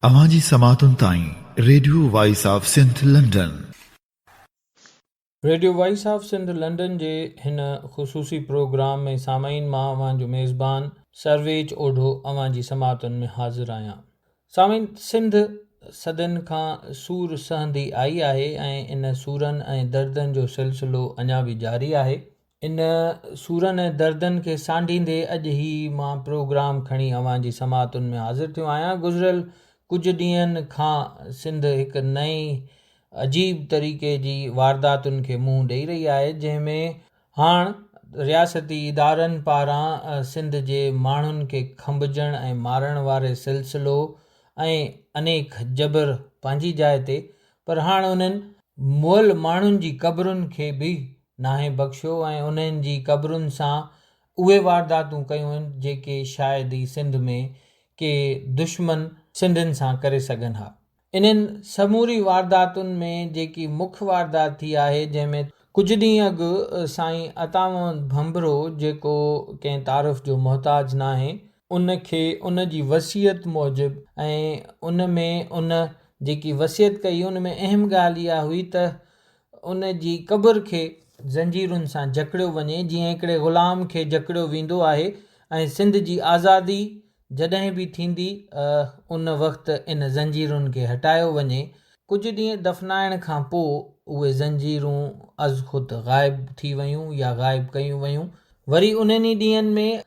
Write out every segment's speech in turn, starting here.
अवांजी समातुन ताईं Radio voice of Sindh London. Radio voice of Sindh London जे हिन ख़ुसूसी प्रोग्राम में सामाईन मां अवांजो मेज़बान सरवेज ओढो अवांजी समातुन में हाज़िर आहियां। सामाईन, सिंध सदियुनि खां सूर सहंदी आई आहे ऐं इन सूरनि ऐं दर्दनि जो सिलसिलो अञा बि जारी आहे। इन सूरनि ऐं दर्दनि खे सांढींदे अॼु ई मां प्रोग्राम खणी अवांजी समातुन में हाज़िर थियो आहियां। गुज़िरियल कुझु ॾींहंनि खां सिंध हिकु नई अजीब तरीक़े जी वारदातुनि खे मुंहुं ॾेई रही आहे, जंहिंमें हाणे रियासती इदारनि पारां सिंध जे माण्हुनि खे खंभिजण ऐं मारण वारे सिलसिलो ऐं अनेक जबर पंहिंजी जाइ ते, पर हाणे उन्हनि मुअल माण्हुनि जी क़बरुनि खे बि नाहे बख़्शियो ऐं उन्हनि जी क़बरुनि सां उहे वारदातूं कयूं आहिनि जेके शायदि ई सिंध में के दुश्मन सिंधियुनि सां करे सघनि हा। इन्हनि समूरी वारदातुनि में जेकी मुख्य वारदात थी आहे, जंहिंमें कुझु ॾींहं अॻु साईं अतामद भंभरो, जेको कंहिं तारीफ़ जो मोहताज न आहे, उनखे उन जी वसियत मूजिबि ऐं उन में उन जेकी वसियत कई उन में अहम ॻाल्हि इहा हुई त उन जी क़बर खे ज़ंजीरुनि सां जकड़ियो वञे, जीअं हिकिड़े ग़ुलाम खे जकड़ियो वेंदो आहे ऐं सिंध जी आज़ादी जॾहिं बि थींदी उन वक़्तु इन ज़ंजीरुनि खे हटायो वञे। कुझु ॾींहं दफ़नाइण खां पोइ उहे ज़ंजीरूं अज़ ख़ुदि ग़ाइब थी वयूं या ग़ाइब कयूं वयूं। वरी उन्हनि ॾींहंनि में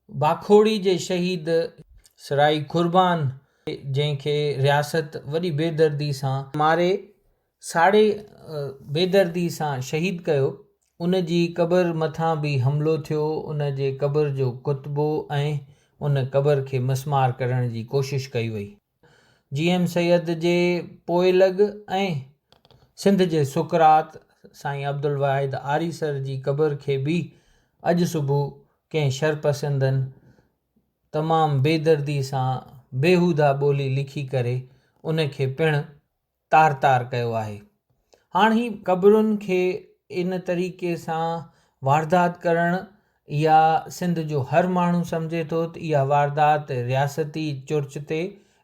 बाखोड़ी जे शहीद सराई कुर्बान, जंहिंखे रियासत वॾी बेदर्दी सां मारे साड़े बेदर्दी सां शहीद कयो, उन जी क़बर मथां बि हमिलो थियो। उन जे क़बर जो कुतबो ऐं उन क़बर खे मस्मार करण जी कोशिश कई वई। GM सैयद जे पोइ लॻ ऐं सिंध जे सुकरात साईं अब्दुल वाहिद आरीसर जी क़बर खे बि अॼु सुबुह कंहिं शरपसंदनि तमामु बेदर्दी सां बेहूदा ॿोली लिखी करे उन खे पिणु तार तार कयो आहे। हाणे ही क़बरुनि खे इन तरीक़े सां वारदात करणु, इहा सिंध जो हर माण्हू सम्झे थो त इहा वारदात रियासती चुर्च ते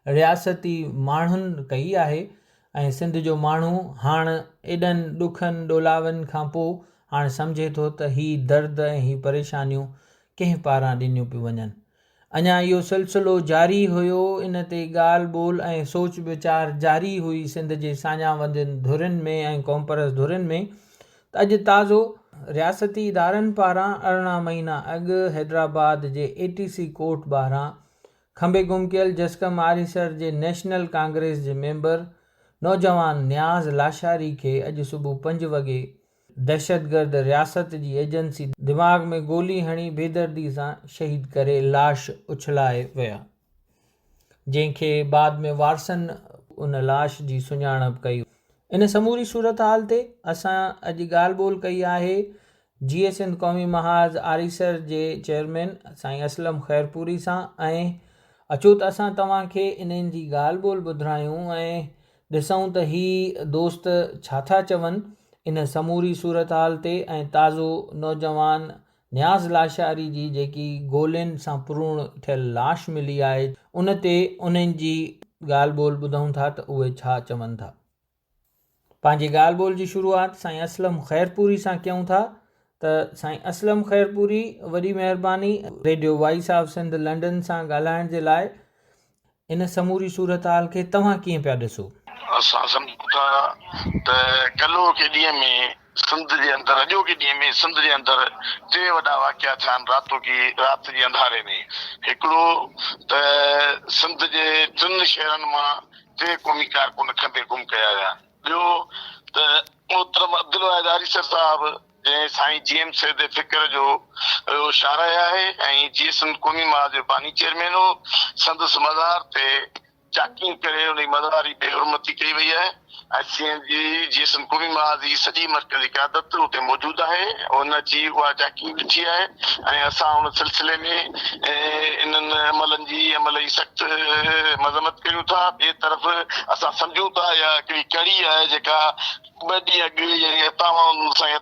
रियासती माण्हुनि कई आहे ऐं सिंध जो माण्हू हाणे एॾनि ॾुखनि ॾोलावनि खां पोइ हाणे सम्झे थो त ही दर्द ऐं ही परेशानियूं कंहिं पारां ॾिनियूं पियूं वञनि। अञा इहो सिलसिलो जारी हुयो, इन ते ॻाल्हि ॿोल ऐं सोच वीचार जारी हुई सिंध जे साञा वंदियुनि धुरियुनि में ऐं क़ौमपरस्त धुरियुनि में। त अॼु ताज़ो रियासती इदारनि पारां 18 महीना अॻु हैदराबाद जे ATC कोर्ट ॿाहिरां खंबे गुम कयल जसकम आरीसर जे नेशनल कांग्रेस जे मेंबर नौजवान न्याज़ लाशारी खे अॼु सुबुह 5 वॻे दहशतगर्द रियासत जी एजेंसी दिमाग़ में गोली हणी बेदर्दी सां शहीद करे लाश उछलाए विया, जंहिंखे बाद में वारसनि उन लाश जी सुञाणप कई। इन समूरी सूरत हाल ते असां अॼु ॻाल्हि ॿोल कई आहे GS क़ौमी महाज़ आरीसर जे चेयरमैन साईं असलम ख़ैरपुरी सां, ऐं अचो त असां तव्हांखे इन्हनि जी ॻाल्हि ॿोल ॿुधायूं ऐं ॾिसूं त ही दोस्त छा था चवनि इन समूरी सूरत हाल ते, ऐं ताज़ो नौजवान न्याज़ लाशारी जी जेकी गोलियुनि सां पुरून थियल लाश मिली आहे उन ते उन्हनि जी ॻाल्हि ॿोल ॿुधूं था त उहे छा चवनि था। पंहिंजी ॻाल्हि ॿोल जी शुरूआत साईं असलम ख़ैरपुरी सां कयूं था। त साईं असलम ख़ैरपुरी, वॾी महिरबानी radio voice of Sindh London सां ॻाल्हाइण जे लाइ। इन समूरी सूरत हाल खे तव्हां कीअं पिया ॾिसो? असां सम्झूं था त कल्ह के ॾींहं में सिंध जे अंदरि, अॼो के ॾींहं में सिंध जे अंदरि 3 वॾा वाक़िया थिया आहिनि राति जे अंधारे में। हिकिड़ो त सिंध जे 3 शहरनि मां 3 क़ौमी कारकुन खंबे गुम कया विया। ॿियो त मोहतरम अब्दुल वाहिद आरीसर साहिबु, जंहिं साईं GM सैयद फ़िक्र जो शाराया आहे ऐं GS क़ौमी महाज़ जो बानी चेयरमैन हो, संदसि मज़ार ते चाकिंग करे उन मज़ारी बेहुरमती कई वई आहे। GS क़ौमी महाज़ जी सॼी मर्कज़ी क़यादत उते मौजूदु आहे, उन जी उहा चाकिंग ॾिठी आहे ऐं असां उन सिलसिले में इन्हनि अमल जी सख़्तु मज़म्मत कयूं था। ॿिए तरफ़ असां सम्झूं था इहा हिकिड़ी कड़ी आहे जेका ॿ ॾींहं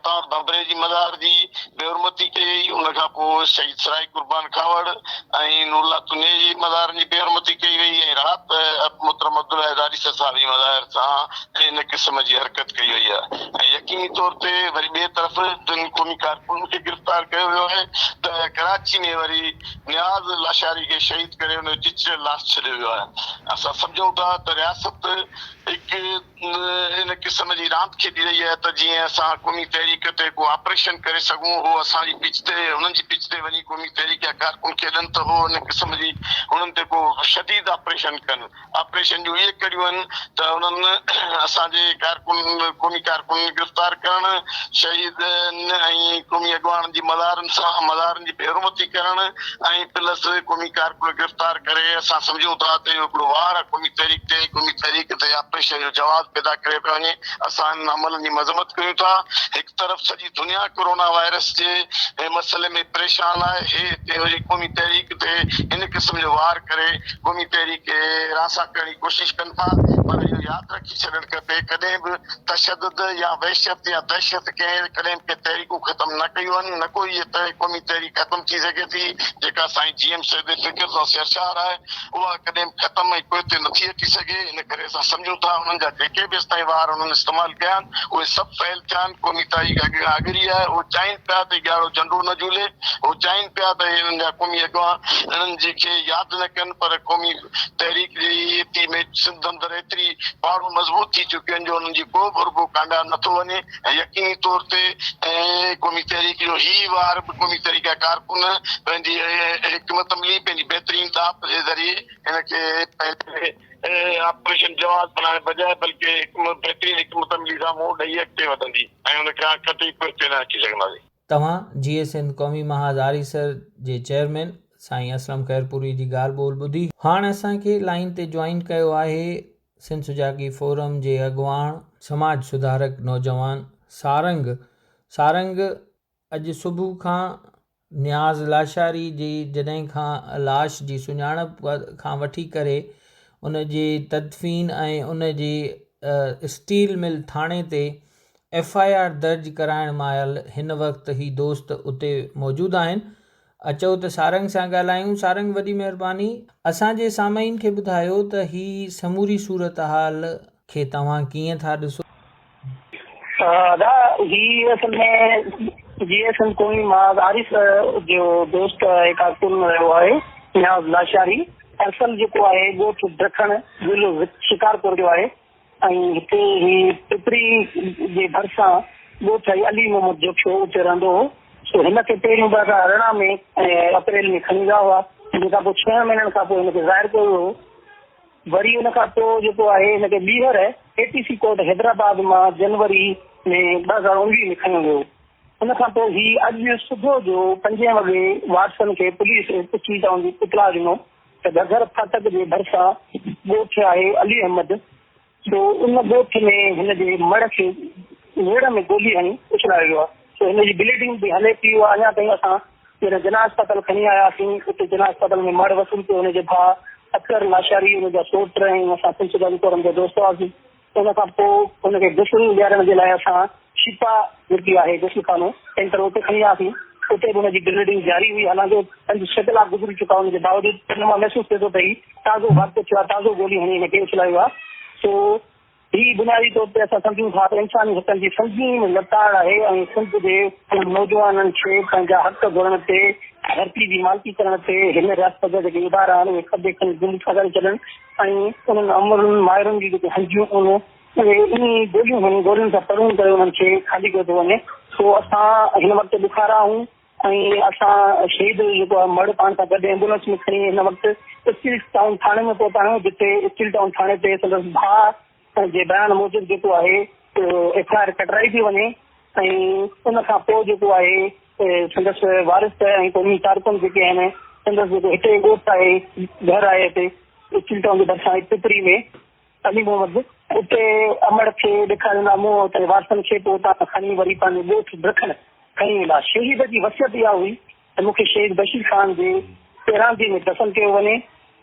अॻु बंबरे जी मज़ार जी बेहरमती कई, उन खां पोइ शहीद सराय कुर्बान खावड़ ऐं नूरला तुने जी मज़ार जी बेहरमती कई वई ऐं राति मोहतरम अब्दुल्ला दारी साहब जी मज़ार सां इन क़िस्म जी हरकत कई वई आहे। ऐं यकीनी तौर ते वरी ॿिए तरफ़ टिनि क़ौमी कारकुन खे गिरफ़्तार कयो वियो आहे त कराची में वरी नियाज़ लाशारी खे शहीद करे उन जो चिचड़ लाश छॾियो वियो आहे। असां सम्झूं था त रियासत हिकु इन क़िस्म जी रांदि खेॾी रही आहे त जीअं असां क़ौमी तहरीक ते को ऑपरेशन करे सघूं, उहो असांजी पिच ते हुननि जी पिच ते वञी क़ौमी तहरीक जा कारकुन खेॾनि त उहो इन क़िस्म जी हुननि ते को शदीद ऑपरेशन कनि। ऑपरेशन जूं इहे करियूं आहिनि त उन्हनि असांजे क़ौमी कारकुन गिरफ़्तार करणु, शहीद ऐं क़ौमी अॻवान जी मज़ारनि जी बेहरमती करणु ऐं प्लस क़ौमी कारकुन गिरफ़्तार करे असां सम्झूं था त इहो हिकिड़ो वार आहे क़ौमी तहरीक ते ऑपरेशन जो जवाब पैदा करे पियो वञे। असां इन अमलनि जी मज़म्मत कयूं था। हिकु तरफ़ सॼी दुनिया कोरोना वायरस जे मसइले में परेशान आहे, हिते क़ौमी तहरीक ते इन क़िस्म जो वार करे क़ौमी तहरीक खे रासा करण जी कोशिश कनि था। पर इहो यादि रखी छॾणु खपे कॾहिं बि तशदुद या वहशत या दहशत कंहिं कॾहिं के तहरीकूं ख़तमु न कयूं आहिनि, न कोई इहा क़ौमी तहरीक ख़तमु थी सघे थी। जेका साईं GM सैयद फ़िक्र सरशार आहे उहा कॾहिं ख़तमु ऐं कोई ते नथी अची सघे। इन करे असां सम्झूं था उन्हनि जा जेके बि असां वार उन्हनि इस्तेमालु कया आहिनि उहे सभु फैल थिया आहिनि। क़ौमी तहरीक अॻरी आहे, उहो चाहिनि पिया त ॻाढ़ो झंडो न झूले, उहो चाहिनि पिया त हिननि जा क़ौमी अॻवान हिननि जेके यादि न कनि, पर क़ौमी तहरीक जी में सिंध अंदरि एतिरी पाड़ू मज़बूत थी चुकियूं आहिनि जो उन्हनि जी को बि रुगो कांडा नथो वञे। ऐं यकीनी तौर ते क़ौमी तहरीक जो ही वार बि क़ौमी तहरीक जा कारकुन पंहिंजी हिकमत अमली पंहिंजी बहितरीन दाप जे ज़रिए हिनखे पंहिंजे ऑपरेशन जवाब बनाइण बजाए बल्कि बहितरीन हिकमत अमली सां मुंहुं ॾेई अॻिते वधंदी ऐं हुन खां कतई पुठिते न अची सघंदासीं। तव्हां GS सिंध क़ौमी महाज़ आरीसर जे चेयरमैन साईं असलम खैरपुरी जी ॻाल्हि ॿोल ॿुधी। हाणे असांखे लाइन ते जॉइन कयो आहे सिंध सुजाॻी फोरम जे अॻवान समाज सुधारक नौजवान सारंग अॼु सुबुह खां नियाज़ लाशारी जी जॾहिं खां लाश जी सुञाणप खां वठी करे उन जी तदफ़ीन ऐं उन जी स्टील मिल थाणे ते FIR दर्ज कराइण महिल हिन वक़्तु ही दोस्त उते मौजूदु आहिनि। अचो त सारंग सां ॻाल्हायूं। सारंग, वॾी महिरबानी, असांजे सामाईन खे ॿुधायो त ही समूरी सूरत हाल खे तव्हां कीअं था ॾिसो? ही असल में GS सिंध क़ौमी महाज़ आरीसर जो दोस्त कारकुन रहियो आहे नियाज़ लाशारी। असल जेको आहे ॻोठ ॾखण ज़िलो शिकारपुर जो आहे ऐं हिते ही पिपरी जे भरिसां ॻोठ अली मोहम्मद जो शो उते रहंदो हो। सो हिन खे पहिरियों 2018 में अप्रैल में खणी विया हुआ। हिन खां पोइ 6 महीननि खां पोइ हिनखे ज़ाहिर कयो हो। वरी हुन खां पोइ जेको आहे हिनखे ॿीहर ATC कोर्ट हैदराबाद मां जनवरी में 2019 में खणियो वियो। हुन खां पोइ ही अॼु सुबुह जो 5 वॻे वाटसन खे पुलिस पुछी था इतला ॾिनो त गगर फाटक जे भरिसां ॻोठ आहे अली अहमद। सो उन ॻोठ में हिन जे मड़ खे वेड़ में गोली हणी उछलायो वियो आहे। सो हिन जी ब्लीडिंग बि हले पई। अञा ताईं असां जनाज़ अस्पताल खणी आयासीं। उते जनाज़ अस्पताल में मड़ वसूल पियो। हुनजे भाउ अख्तर लाशारी, हुनजा सोट ऐं असां सिलसिला फोरम जा दोस्त हुआसीं। हुन खां पोइ हुनखे गुस्ल ॾियारण जे लाइ असां शिपा जेकी आहे गुस्लखानो सेंटर उते खणी वियासीं। उते बि हुनजी ब्लीडिंग जारी हुई। हालांकि 5-6 कलाक गुज़री चुका। हुनजे बावजूदि हुन मां महसूसु थिए थो त ही ताज़ो वाक़ियो थियो आहे, ताज़ो गोली हणी हिनखे उछलायो आहे। सो ही बुनियादी तौर ते असां सम्झूं था त इंसानी हक़नि जी संगीन लताड़ आहे ऐं सिंध जे नौजवाननि खे पंहिंजा हक़ घुरण ते, धरती जी मालिकी करण ते हिन रियासत जा जेके इदारा आहिनि उहे खॾे खणी गुम था करे छॾनि ऐं उन्हनि अमरुनि माहिरुनि जी जेके हंजियूं उहे इन गोलियुनि सां परूं करे उन्हनि खे खाली कयो थो वञे। सो असां हिन वक़्तु बुखारा आहियूं ऐं असां शहीद जेको आहे मड़ पाण सां गॾु एम्बुलेंस में खणी हिन वक़्तु स्टील टाउन थाणे में पहुता आहियूं, जिते स्टील टाउन थाणे ते संदसि भाउ जे बयान मूजिबि जेको आहे FIR कटराई थी वञे ऐं उन खां पोइ जेको आहे संदसि वारिस ऐं क़ौमी कारकुन जेके आहिनि संदसि जेको हिते ॻोठ आहे, घर आहे हिते स्टील टाउन जे भरिसां पिपरी में अली मोहम्मद, उते अमड़ खे ॾेखारींदा मुंहुं उते वारसनि खे पोइ उतां खणी वरी पंहिंजे ॻोठ ॾखण खणी वेंदा। शहीद जी वसियत इहा हुई त मूंखे शहीद बशीर ख़ान जे पहिरांदी में दफ़न कयो वञे,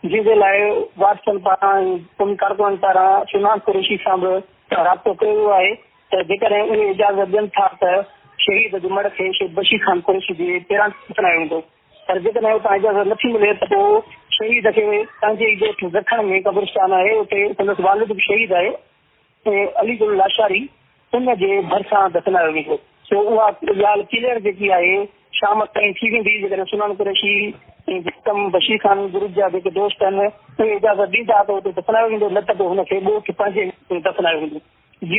जंहिंजे लाइ वारसनि पारां क़ौमी कारकुननि पारां सुनान कुरैशी सां बि राब्तो कयो वियो आहे त जेकॾहिं उहे इजाज़त ॾियनि था त शहीद जे मड़ खे शहीद बशीर ख़ान कुरैशी जे पहिरां दफ़नायो वेंदो, पर जेकॾहिं उतां इजाज़त नथी मिले त पोइ शहीद खे पंहिंजे ई ॻोठ दखण में क़ब्रिस्तान आहे, उते संदसि वालिद बि शहीद आहे ऐं अलीगुल लाशारी उन जे भरिसां दफ़नायो वेंदो। सो उहा ॻाल्हि क्लियर जेकी आहे शाम ताईं थी वेंदी जेकॾहिं सुनान कुरैशी ऐं बशीर ख़ान ग्रुप जा जेके दोस्त आहिनि उहे इजाज़त ॾींदा त उते दफ़नायो वेंदो, न त पोइ हुनखे ॻोठ पंहिंजे दफ़नायो वेंदो। जी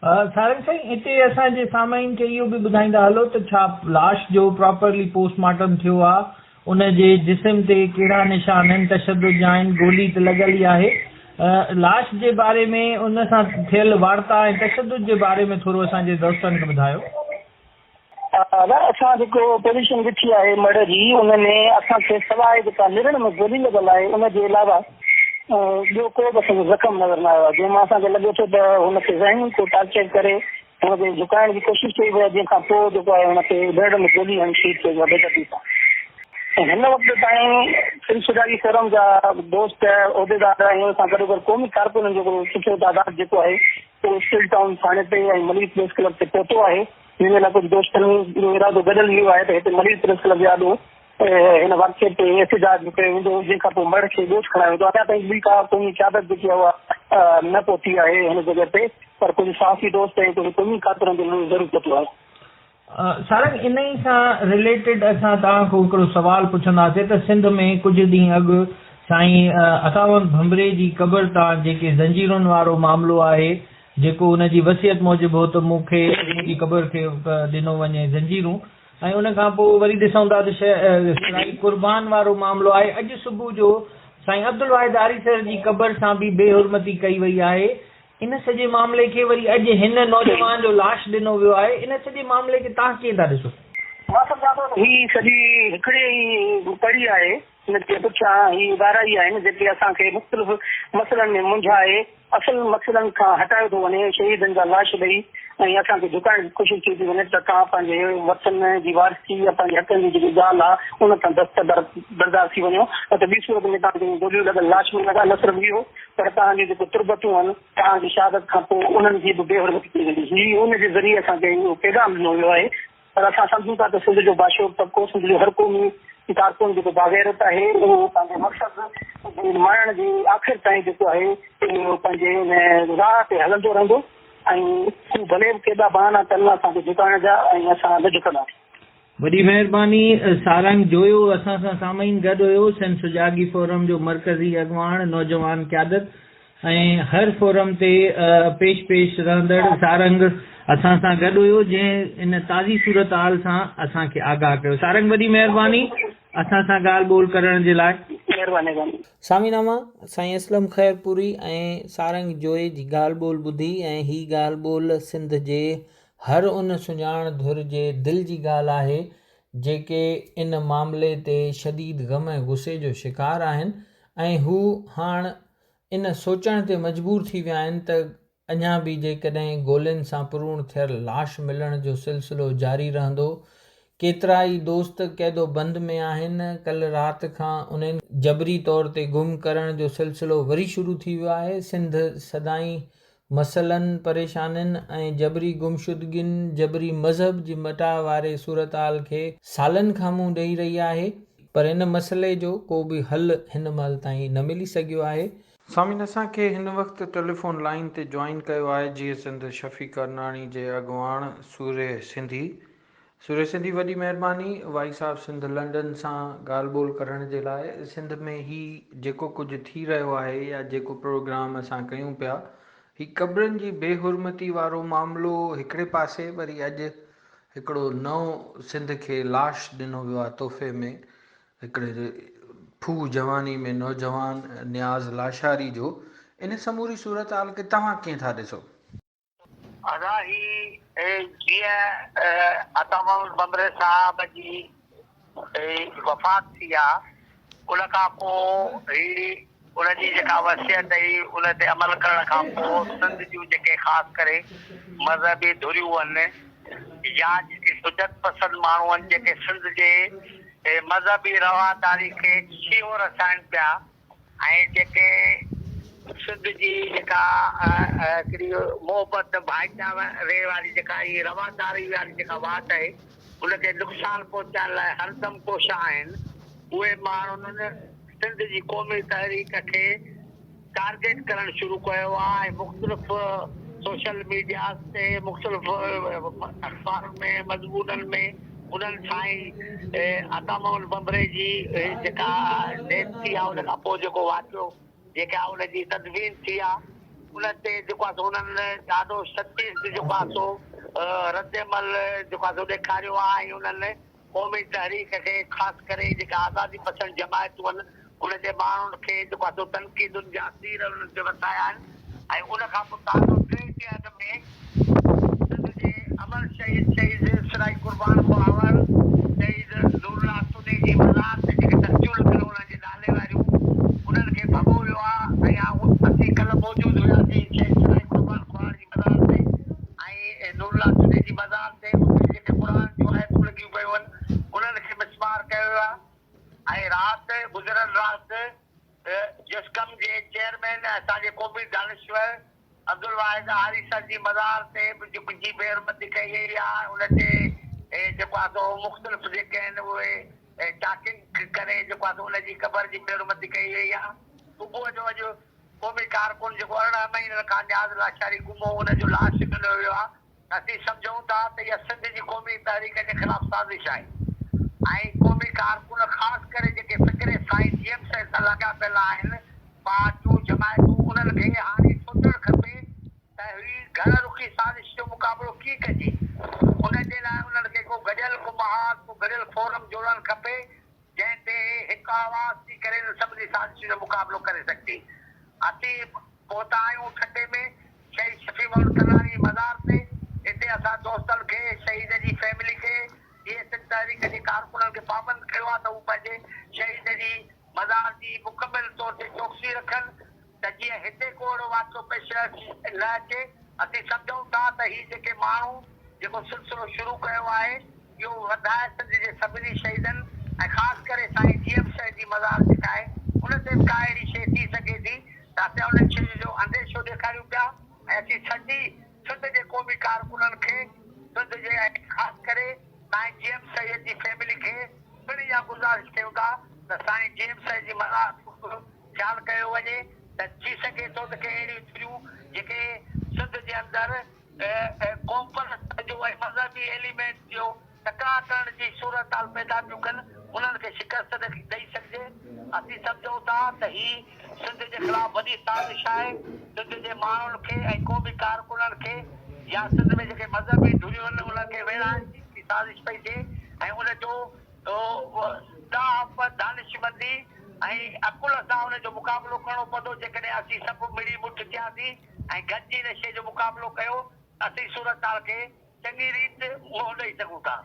सारंग साईं, हिते असांजे सामाइन खे इहो बि ॿुधाईंदा हलो त छा लाश जो प्रॉपरली पोस्टमार्टम थियो आहे, उन जे जिस्म ते कहिड़ा निशान आहिनि, तशद्दुद जा आहिनि, गोली त लॻल ई आहे, लाश जे बारे में उन सां थियल वार्ता ऐं तशद्दुद जे बारे में थोरो असांजे दोस्तनि खे ॿुधायो। असां जेको पोजीशन ॾिठी आहे मर्ड जी, उनमें असांखे सवाइ जेका निरण में गोली लॻल आहे उनजे अलावा ॿियो को बि असांजो ज़ख़्म नज़र न आयो आहे, जंहिंमां असांखे लॻे थो त हुनखे ज़हनी को टार्चर करे हुनखे झुकाइण जी कोशिशि कई वई, जंहिंखां पोइ जेको आहे हुनखे बेड़ में गोली हणी शहीद कयो आहे बेदर्दी सां। हिन वक़्त ताईं सिलसिलारी फोरम जा दोस्त उहिदेदार ऐं हुन सां गॾोगॾु क़ौमी कारकुननि जो सुठो तादाद जेको आहे उहो स्टिल टाउन थाणे ते ऐं मलिक प्रेस क्लब ते पहुतो आहे। हिन लाइ कुझु दोस्तनि जो इरादो गॾियल इहो आहे त हिते मलिक प्रेस क्लब जे आॾो हिन वाक़े ते एहतजाज कयो वेंदो, जंहिंखां पोइ मड़ खे ॻोठ खणायो वेंदो। अञा ताईं ॿी का क़ौमी क़यादत जेकी आहे उहा न पहुती आहे हिन जॻह ते, पर कुझु साफ़ी दोस्त ऐं कुझु क़ौमी कारकुननि जो ज़रूरु पहुतो आहे। सारंग, इन ई सां रिलेटेड असां तव्हांखां हिकिड़ो सुवालु पुछंदासीं त सिंध में कुझु ॾींहं अॻु साईं अतावंत भंबरे जी क़बर तां जेके ज़ंजीरुनि वारो मामिलो आहे, जेको हुनजी वसियत मूजिबि हो त मूंखे मुंहिंजी क़बर खे ॾिनो वञे ज़ंजीरूं, ऐं उन खां पोइ वरी ॾिसूं था त साईं कुर्बान वारो मामिलो आहे। अॼु सुबुह जो साईं अब्दुल वाहिद आरीसर जी क़बर सां बि बेहुरमती कई वई आहे। इन सॼे मामले खे वरी अॼु हिन नौजवान जो लाश ॾिनो वियो आहे, इन सॼे मामले खे तव्हां कीअं था ॾिसो? मां सम्झां थो ही सॼी हिकिड़े ई कड़ी आहे, हिन जे पुठियां ही वाराई आहिनि जेके असांखे मुख़्तलिफ़ मसइलनि में मुंझाए असल मसइलनि खां हटायो थो वञे, शहीदनि जा लाश ॾेई ऐं असांखे झुकाइण जी कोशिशि थी थी वञे त तव्हां पंहिंजे वतन जी वारसी या पंहिंजे हक़नि जी जेकी ॻाल्हि आहे उन सां दस्तबरदार थी वञो, न त ॿी सूरत में तव्हांखे गोलियूं लॻल लाश में लॻा न सिर्फ़ु इहो पर तव्हांजी जेको तुरबतूं आहिनि तव्हांजी शहादत खां पोइ उन्हनि जी बि बेहुरमती थी वेंदी। हीअ उनजे ज़रिए असांखे इहो पैगाम ॾिनो वियो आहे। पर असां सम्झूं था त सिंध जो बाशोर तबिको, सिंध जो हर क़ौमी कारकुन जेको बाग़ैरत आहे उहो पंहिंजे मक़सद मारण जी आख़िर ताईं जेको आहे उहो पंहिंजे राह ते हलंदो रहंदो ऐं हू भले बि केॾा बहाना कनि असांखे झुकाइण जा ऐं असां न झुकंदासीं। वॾी महिरबानी। सारंग जोयो असां सां सामाईन गॾु हुयो, सिंध सुजागी फोरम जो मरकज़ी अॻवान नौजवान क़यादत ऐं हर फोरम ते पेश रहंदड़ सारंग असां सां गॾु हुयो, जंहिं इन ताज़ी सूरत हाल सां असांखे आगाह कयो। सारंग वॾी महिरबानी असां सां ॻाल्हि ॿोल करण जे लाइ। महिरबानी। सामीनामा साईं असलम ख़ैरपुरी ऐं सारंग जोए जी ॻाल्हि ॿोल ॿुधी, ऐं ही ॻाल्हि ॿोल सिंध जे हर उन सुञाण धुर जे दिलि जी ॻाल्हि आहे जेके इन मामले ते शदीद ग़म ऐं गुस्से जो शिकार आहिनि ऐं हू हाणे इन सोचण ते मजबूर थी विया आहिनि त अञा बि जेकॾहिं गोलियुनि सां पुरून थियल लाश मिलण जो सिलसिलो जारी रहंदो। केतिरा ई दोस्त क़ैदो बंद में आहिनि। कल्ह राति खां उन्हनि जबरी तौर ते गुम करण जो सिलसिलो वरी शुरू थी वियो आहे। सिंध सदाईं मसइलनि परेशानियुनि ऐं जबरी गुमशुदगियुनि जबरी मज़हब जी मटाव वारे सूरत हाल खे सालनि खां मुंहुं ॾेई रही आहे, पर इन मसइले जो को बि हल हिन महिल ताईं न मिली सघियो आहे। सामीन असांखे हिन वक़्तु टेलीफोन लाइन ते जॉइन कयो आहे जीअं सिंध शफ़ी करनाणी जे अॻुवाण सूर्य सिंधी वॾी महिरबानी वाई साहब सिंध लंडन सां ॻाल्हि ॿोल करण जे लाइ। सिंध में ही जेको कुझु थी रहियो आहे या जेको प्रोग्राम असां कयूं पिया, ही क़ब्रनि जी बेहुरमती वारो मामिलो हिकिड़े पासे, वरी अॼु हिकिड़ो नओं सिंध खे लाश ॾिनो वियो आहे तोहफ़े में हिकिड़े फू जवानी में नौजवान न्याज़ लाशारी जो। इन समूरी सूरत हाल खे तव्हां कीअं था ॾिसो? अदा ही जीअं अतावंत भंबरे साहब जी वफ़ात थी आहे, उन खां पोइ ही उनजी जेका वसियत हुई उन ते अमल करण खां पोइ सिंध जूं जेके ख़ासि करे मज़हबी धुरियूं आहिनि या जेके सुजत पसंद माण्हू आहिनि जेके सिंध जे मज़हबी रवादारी खे छीवो रसाइनि पिया ऐं जेके सिंध जी जेका हिकिड़ी मोहबत भाईचारे वारी जेका इहा रवादारी वारी जेका वाट आहे उनखे नुक़सानु पहुचाइण लाइ हरदम कोशिश आहिनि उहे माण्हुनि सिंध जी क़ौमी तहरीक खे टारगेट करणु शुरू कयो आहे ऐं मुख़्तलिफ़ सोशल मीडिया ते मुख़्तलिफ़ अख़बारुनि में मज़मूननि में उन्हनि सां ई अतामुल बम्बरे जी जेका डेथ थी आहे उन खां पोइ जेको वाक़ियो जेका उनजी तदवीन थी आहे उन ते जेको आहे उन्हनि ॾाढो सतीश जेको आहे सो रद्दमल जेको आहे सो ॾेखारियो आहे ऐं उन्हनि क़ौमी तहरीक खे ख़ासि करे जेका आज़ादी पसंद जमायतूं आहिनि उनजे माण्हुनि खे जेको आहे सो तनक़ीदुनि जा तीर उन्हनि ते वसाया आहिनि ऐं उन खां पोइ ताज़ो 3 ॾींहं में सिंध जे अमर शहीद सराई कुर्बान मुहावर शहीद नूरुल्लाह सुन्नी जी मज़ार ते जेके तस्वीरूं लॻल उन्हनि जे नाले वारियूं उन्हनि खे भॻो वियो आहे ऐं असीं कल्ह मौजूदु हुयासीं शहीद सराई कुर्बान मुहावर जी मज़ार ते ऐं नूरुल्लाह सुन्नी जी मज़ार ते उते जेके क़ुर जूं आयतूं लॻियूं पियूं आहिनि उन्हनि खे मिसमार कयो वियो आहे ऐं राति गुज़िरियल राति जिस्कम जे चेयरमैन असांजे क़ौमी दानिश्वर अब्दुल वाहिद हारिसर जी मज़ार ते मुंहिंजी बेहरमती कई वई आहे उन ते जेको आहे सो मुख़्तलिफ़ जेके आहिनि उहे टाकिंग करे जेको आहे सो उनजी क़बर जी बेहरमती कई वई आहे सुबुह जो अॼु क़ौमी कारकुन जेको 18 महीननि खां न्याज़ लाशारी गुमो उनजो लाश ॾिनो वियो आहे असीं सम्झूं था त इहा सिंध जी क़ौमी तहरीक जे ख़िलाफ़ साज़िश आहे ऐं क़ौमी कारकुन ख़ासि करे जेके फ़िक्रे साईं जीएम सां लॻा पियल आहिनि पार्टियूं जमायतूं उन्हनि खे हाणे सोचणु खपे त ही घर रुखी साज़िश जो मुक़ाबिलो कीअं कजे उनजे लाइ उन्हनि खे को गॾियल को महाज को गॾियल फोरम जोड़णु खपे जंहिं ते हिकु आवाज़ थी करे सभिनी साज़िश जो मुक़ाबिलो करे सघे असीं पहुता आहियूं ठटे में शहीद शफ़ी मोहम्मद कलानी मज़ार ते हिते असां दोस्तनि खे शहीद जी फैमिली खे इहे सिंध तहरीक जे कारकुननि खे पाबंद कयो आहे त हू पंहिंजे शहीद जी मज़ार जी मुकमिल तौर ते चौकसी रखनि त जीअं हिते को अहिड़ो वाक़ियो पेश न अचे असीं सम्झूं था त हीअ जेके माण्हू जेको सिलसिलो शुरू कयो आहे इहो वधाए सिंध जे सभिनी शहीदनि ऐं ख़ासि करे साईं जीएम साहिब जी मज़ार जेका आहे उन ते का अहिड़ी शइ थी सघे थी त असां उन शइ जो अंदेशो ॾेखारियूं पिया ऐं असीं सॼी सिंध जे क़ौमी कारकुननि खे सिंध जे ख़ासि करे साईं जीएम साहिब जी फैमिली खे पिण इहा गुज़ारिश कयूं था त साईं जीएम साहिब जी मज़ार ख़्यालु कयो वञे त थी सघे थो त के अहिड़ियूं थियूं जेके सिंध जे अंदरि क़ौम परस्त जो ऐं मज़हबी एलिमेंट जो टकराव करण जी सूरत हाल पैदा थियूं कनि उन्हनि खे शिकस्त ॾेई सघिजे असीं सम्झूं था त ही सिंध जे ख़िलाफ़ वॾी साज़िश आहे सिंध जे माण्हुनि खे ऐं क़ौमी कारकुननि खे या सिंध में जेके मज़हबी धुरियूं आहिनि उन्हनि खे विरहाइण जी साज़िश पई थिए ऐं उनजो दानिशमंदी ऐं अकुल सां उनजो मुक़ाबिलो करणो पवंदो जेकॾहिं असीं सभु मिली मुठ थियासीं ऐं गॾिजी हिन शइ जो मुक़ाबिलो कयो असीं सूरत हाल खे चङी रीति मुंहुं ॾेई सघूं था।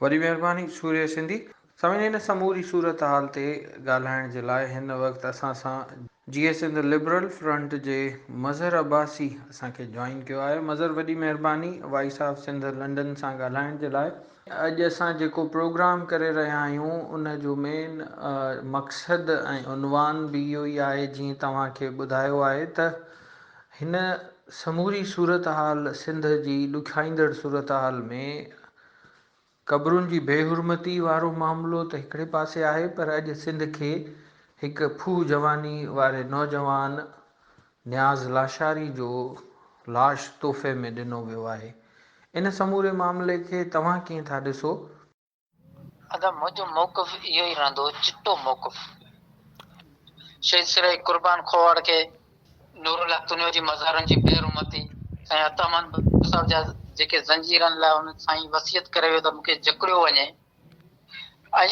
वॾी महिरबानी सूर्य सिंधी सभिनी हिन समूरी सूरत हाल ते ॻाल्हाइण जे लाइ हिन वक़्तु असां सां जीए सिंध लिबरल फ्रंट जे मज़हर अब्बासी असांखे जॉइन कयो आहे। मज़हर वॾी महिरबानी वॉइस ऑफ सिंध लंडन सां ॻाल्हाइण जे लाइ। अॼु असां जेको प्रोग्राम करे रहिया आहियूं उन जो मेन मक़सदु ऐं उनवान बि इहो ई आहे जीअं तव्हांखे ॿुधायो आहे त हिन समूरी सूरत हाल सिंध जी ॾुखाईंदड़ सूरत हाल में क़बरुनि जी बेहुरमती वारो मामिलो त हिकिड़े पासे आहे पर अॼु सिंध खे हिकु फूह जवानी वारे नौजवान न्याज़ लाशारी जो लाश तोहफ़े में ॾिनो वियो आहे। इन समूरे मामले खे तव्हां कीअं था ॾिसो? अदा मुंहिंजो मौक़िफ़ इहो ई रहंदो चिटो मौक़िफ़ शहीद सराई कुर्बान खोड़ खे नूरुल्लाह तुनियो जी मज़ारनि जी बेरुमती साईं अतामन साहब जा जेके ज़ंजीरनि लाइ हुन साईं वसियत करे वियो त मूंखे जकड़ियो वञे ऐं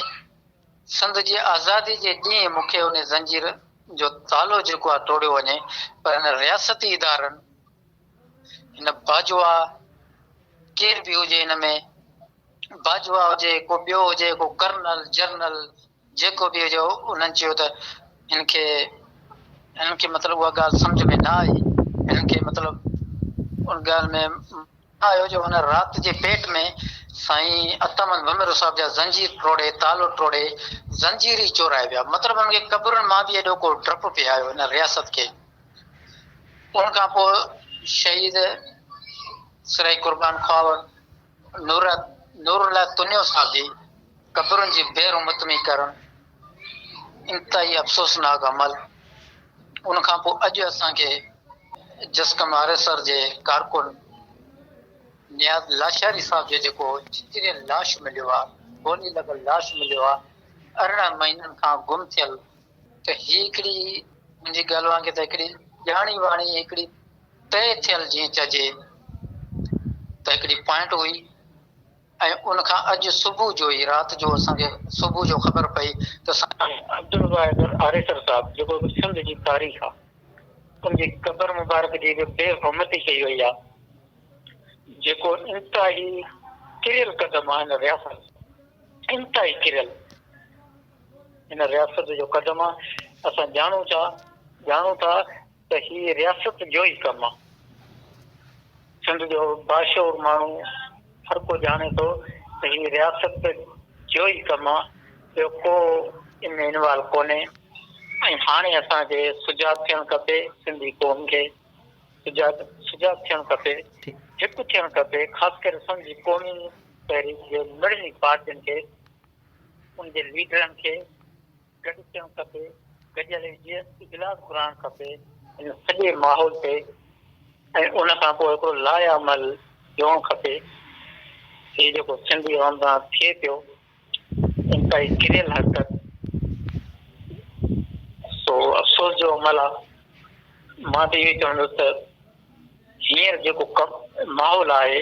सिंध जी आज़ादी जे ॾींहुं मूंखे उन ज़ंजीर जो तालो जेको आहे तोड़ियो वञे पर हिन रियासती इदारनि हिन बाजवा केर बि हुजे हिन में बाजवा हुजे को ॿियो हुजे को कर्नल जर्नल जेको बि हुजे उन्हनि चयो त हिननि खे मतिलबु उहा ॻाल्हि सम्झ में न आई। हिननि खे मतिलबु उन ॻाल्हि में आयो जो हुन राति जे पेट में साईं अतामन बमिरो साहिब जा ज़ंजीर टोड़े तालो टोड़े ज़ंजीर ई चोराए विया। मतिलबु हुननि खे क़बरुनि मां बि एॾो को डपु पिए आयो हिन रियासत खे उनखां पोइ शहीद सराई कुर्बान ख्वावर नूरुल्लाह तुनियो साहब जी क़बरुनि जी बेरुमतमी करणु इंतिहाई अफ़सोसनाक अमल। उनखां पोइ अॼु असांखे जसकम आरेसर जे कारकुन नियाज़ लाशारी साहब जो जेको चित्रियल लाश मिलियो आहे, गोली लॻल लाश मिलियो आहे, 18 महीननि खां गुम थियल, त ही हिकिड़ी मुंहिंजी ॻाल्हि वांगे त हिकिड़ी ॼाणी वाणी हिकिड़ी तय थियल जीअं चइजे त हिकिड़ी पॉइंट हुई। ऐं उनखां अॼु सुबुह जो ई राति जो असांखे सुबुह जो ख़बर पई त अब्दुल वाहिद आरेसर साहब जेको सिंध जी तारीख़ आहे उनजी क़बर मुबारक जी बेहुरमती कई वई आहे, जेको इंतिहाई किरियल क़दम आहे। हिन रियासत इंतिहाई किरियल हिन रियासत जो क़दम आहे। असां ॼाणूं था त ही रियासत जो ई कमु आहे। सिंध जो बाशूर माण्हू हर को ॼाणे थो त ही रियासत जो ई कमु आहे, ॿियो को इन में इनवॉल्व कोन्हे। ऐं हाणे असांखे सुजाग थियणु खपे, सिंधी क़ौम खे सुजाग थियणु खपे, हिकु थियणु खपे, ख़ासि करे सिंधी क़ौमी तहरीक जे मिड़नी पार्टियुनि खे, उनजे लीडरनि खे गॾु थियणु खपे, गॾियल इजलास घुराइणु खपे इन सॼे माहौल ते। ऐं उनखां पोइ हिकिड़ो लाइ अमल ॾियणु खपे। हीउ जेको सिंधी आवाम सां थिए पियो इंतिहाई किरियल हरकत, सो अफ़सोस जो अमल आहे। मां त इहो चवंदुसि त हींअर जेको माहौल आहे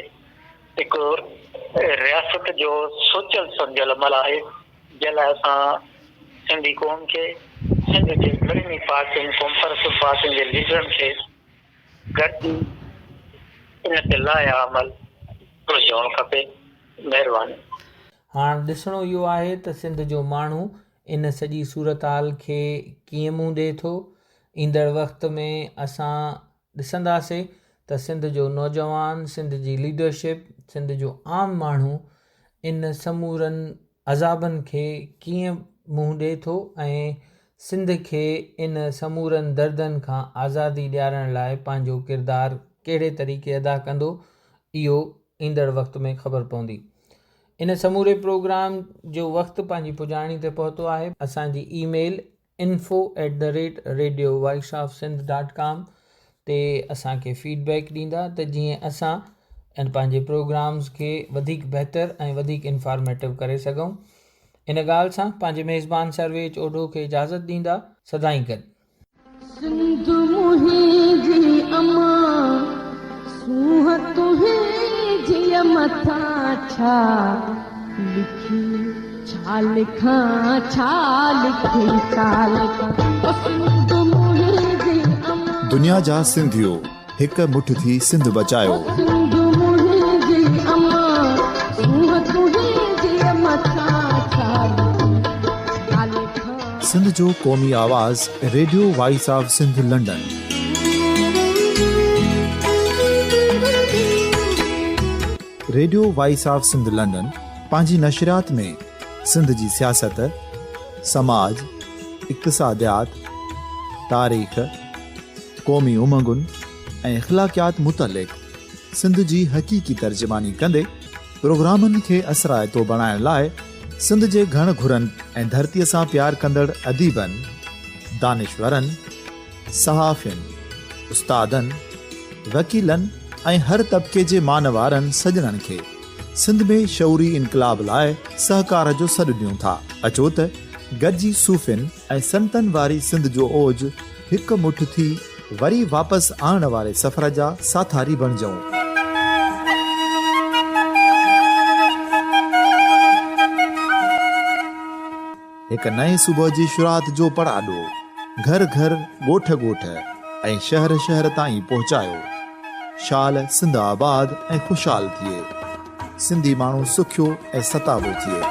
हिकु रियासत जो सोचियल सम्झियल अमल आहे, जंहिं लाइ असां सिंधी क़ौम खे, सिंध जे मिड़नी पार्टियुनि कॉन्फरेंस पार्टियुनि जे लीडरनि खे गॾु इन ते लाइ अमल हुजणु खपे। महिरबानी। हाणे ॾिसणो इहो आहे त सिंध जो माण्हू इन सॼी सूरत हाल खे कीअं मुंहुं ॾिए थो। ईंदड़ वक़्त में असां ॾिसंदासीं त सिंध जो नौजवान, सिंध जी लीडरशिप, सिंध जो आम माण्हू इन समूरनि अज़ाबनि खे कीअं मुंहुं ॾिए थो ऐं सिंध खे इन समूरनि दर्दनि खां आज़ादी ॾियारण लाइ पंहिंजो किरदारु कहिड़े तरीक़े अदा कंदो, इहो ईंदड़ वक़्त में ख़बर पवंदी। इन समूरे प्रोग्राम जो वक़्तु पंहिंजी पुॼाणी ते पहुतो आहे। असांजी ईमेल info@radiovoiceofsindh.com ते असांखे फीडबैक ॾींदा त जीअं असां पंहिंजे प्रोग्राम्स खे वधीक बहितर ऐं वधीक इंफॉर्मेटिव करे सघूं। इन ॻाल्हि सां पंहिंजे मेज़बान सर्वेज ओढो खे इजाज़त ॾींदा। सदाईं गॾु। सिंध मुंहिंजी अमा सूह तुंहिंजी मथां छा लिखी, छा लिखां छा लिखी, छा लिखां। सिंध मुंहिंजी अमा, दुनिया जा सिंधियो हिकु मुठ थी सिंध बचायो। सिंध मुंहिंजी अमा सूह तुंहिंजी मथां छा लिखी, छा लिखां। सिंध जो क़ौमी आवाज़ radio voice of Sindh London. Radio voice of Sindh London पंहिंजी नशरियात में सिंध जी सियासत, समाज, इक़्तिसादियात, तारीख़, क़ौमी उमंगुनि ऐं इख़्लाक़ियात मुतलिक़ सिंध जी हक़ीक़ी तर्जुमानी कंदे प्रोग्रामनि खे असराइतो बणाइण लाइ सिंध जे घण घुरनि ऐं धरतीअ सां प्यार कंदड़ अदीबनि, दानिश्वरनि, सहाफ़ियुनि, उस्तादनि, वकीलनि ऐं हर तबिके जे मानवारनि सजणनि खे सिंध में शऊरी इनकलाब लाइ सहकार जो सॾु ॾियूं था। अचो त गॾिजी सूफ़ियुनि ऐं संतनि वारी सिंध जो ओज हिकु मुठ थी वरी वापसि आणण वारे सफ़र जा साथारी बणिजऊं। हिकु नए सुबुह जी शुरूआत जो पड़ाॾो घर घर, ॻोठ ॻोठ ऐं शहर शहर ताईं पहुचायो। शाल सिंध आबाद ऐं ख़ुशहाल थिए, सिंधी माण्हू सुखियो ऐं सताबो थिए।